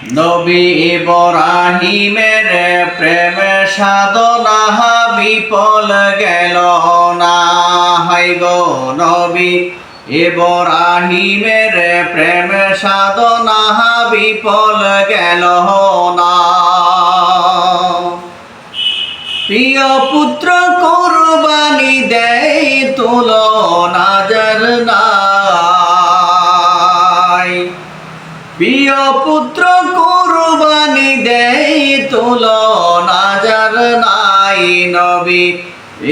নবী ইব্রাহিমের প্রেম সাধনা বিফল গেল না। হায় গো নবী ইব্রাহিমের প্রেম সাধনা বিফল গেল না। প্রিয় পুত্র কুরবানি দেয় তুলনা যার নাই। প্রিয় পুত্র কুরবানি দেয় তুলনা যার নাই। নবী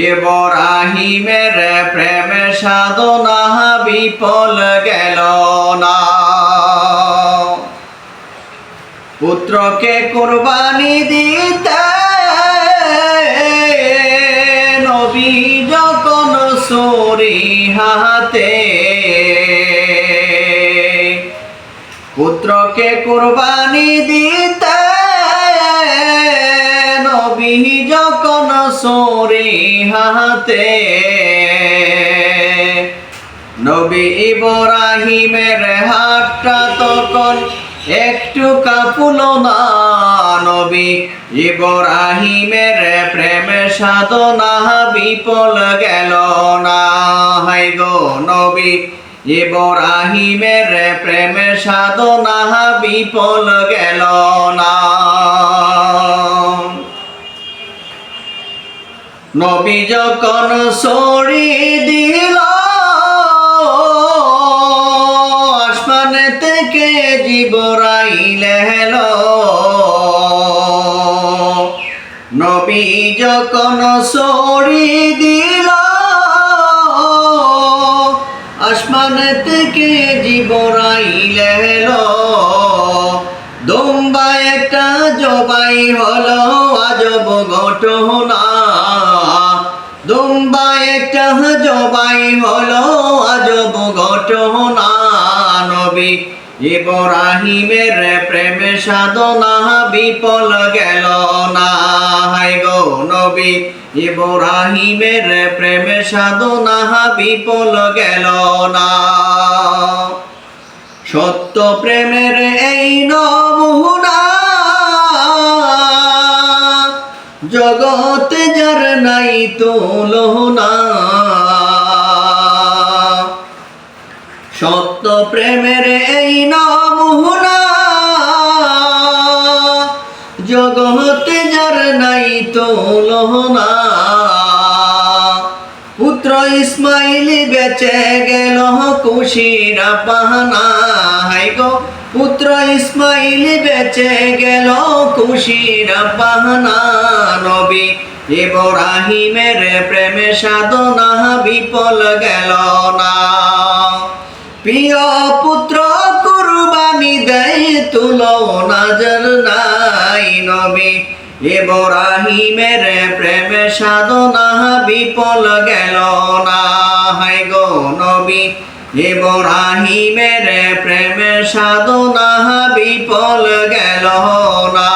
ইব্রাহিমের প্রেম সাধনা বিফল গেল না। পুত্রকে কুরবানি দিতে নবী যখন ছুরি হাতে, পুত্রকে কুরবানি দিতে নবী যখন ছুরি হাতে, নবী ইব্রাহিমের হাতটা তখন একটু কাঁপল না। নবী ইব্রাহিমের প্রেম সাধনা বিফল গেল না। হায় গো নবী ইব্রাহিমের প্রেম সাধনা বিফল গেল না। নবী যখন ছুরি দিল আসমান থেকে জিবরাইল এলো। নবী যখন ছুরি দিল আসমান থেকে জিবরাইল এলো। দুম্বা একটা জবাই হলো আজব ঘটনা। দুম্বা একটা জবাই হলো আজব ঘটনা। নবী ইব্রাহিমের প্রেম সাধনা বিফল গেল না। হায় গো নবী ইব্রাহিমের প্রেম সাধনা বিফল গেল না। সত্য প্রেমের এই নমুনা জগতে যার নাই তুলনা। সত্য প্রেমের এই নমুনা জগতে যার নাই তুলনা। পুত্র ইসমাইল বেঁচে গেল খুশির বাহানা। হায় গো পুত্র ইসমাইল বেঁচে গেল খুশির বাহানা। নবী ইব্রাহিমের প্রেম সাধনা বিফল গেল না। প্রিয় পুত্র কুরবানি দেয় তুলনা যার নাই। নবী ইব্রাহিমের প্রেম সাধনা বিফল গেল না। হায় গো নবী ইব্রাহিমের প্রেম সাধনা বিফল গেল না।